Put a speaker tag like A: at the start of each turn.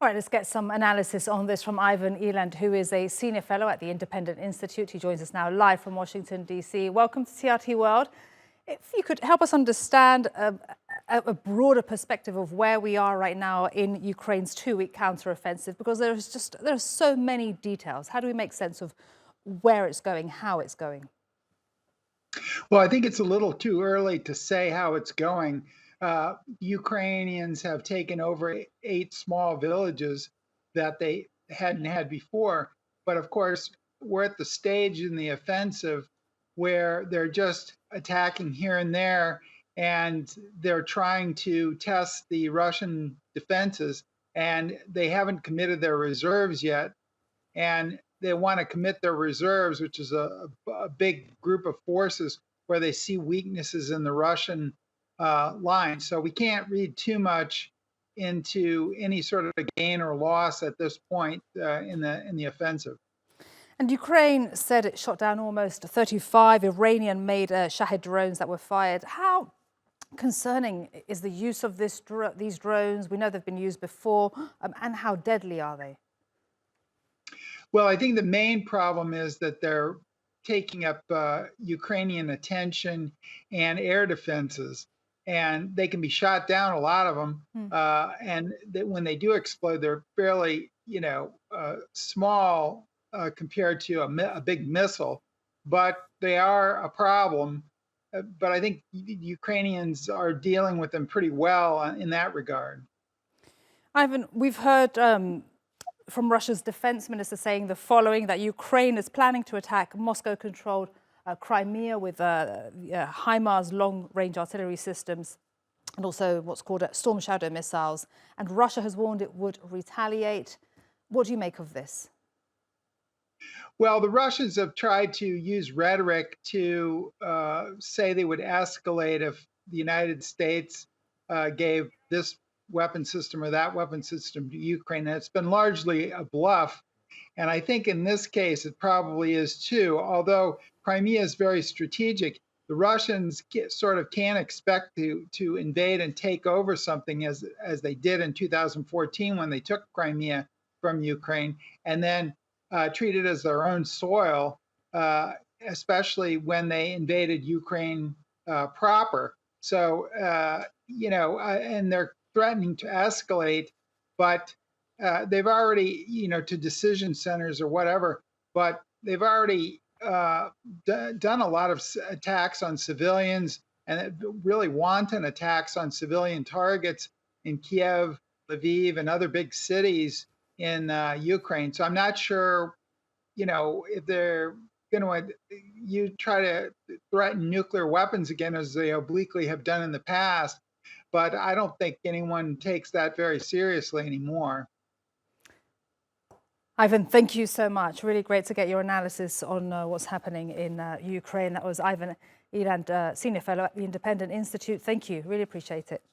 A: All right, let's get some analysis on this from Ivan Eland, who is a senior fellow at the Independent Institute. He joins us now live from Washington, D.C. Welcome to TRT World. If you could help us understand a broader perspective of where we are right now in Ukraine's two-week counteroffensive, because there are so many details. How do we make sense of where it's going, how it's going?
B: Well, I think it's a little too early to say how it's going. Ukrainians have taken over eight small villages that they hadn't had before. But of course, we're at the stage in the offensive where they're just attacking here and there, and they're trying to test the Russian defenses, and they haven't committed their reserves yet. And they want to commit their reserves, which is a big group of forces where they see weaknesses in the Russian line. So we can't read too much into any sort of gain or loss at this point in the offensive.
A: And Ukraine said it shot down almost 35 Iranian-made Shahed drones that were fired. How concerning is the use of these drones? We know they've been used before, and how deadly are they?
B: Well, I think the main problem is that they're taking up Ukrainian attention and air defenses, and they can be shot down, a lot of them. And when they do explode, they're fairly, small compared to a big missile, but they are a problem. But I think Ukrainians are dealing with them pretty well in that regard.
A: Ivan, we've heard from Russia's defense minister saying the following, that Ukraine is planning to attack Moscow-controlled Crimea with HIMARS long-range artillery systems and also what's called Storm Shadow missiles. And Russia has warned it would retaliate. What do you make of this?
B: Well, the Russians have tried to use rhetoric to say they would escalate if the United States gave this weapon system or that weapon system to Ukraine. And it's been largely a bluff. And I think in this case, it probably is too. Although Crimea is very strategic, the Russians sort of can't expect to invade and take over something as they did in 2014 when they took Crimea from Ukraine, and then treat it as their own soil, especially when they invaded Ukraine proper. So, and they're threatening to escalate, but they've already, to decision centers or whatever, but they've already done a lot of attacks on civilians, and really wanton attacks on civilian targets in Kiev, Lviv, and other big cities in Ukraine. So I'm not sure, if they're going to try to threaten nuclear weapons again, as they obliquely have done in the past. But I don't think anyone takes that very seriously anymore.
A: Ivan, thank you so much. Really great to get your analysis on what's happening in Ukraine. That was Ivan Eland, Senior Fellow at the Independent Institute. Thank you. Really appreciate it.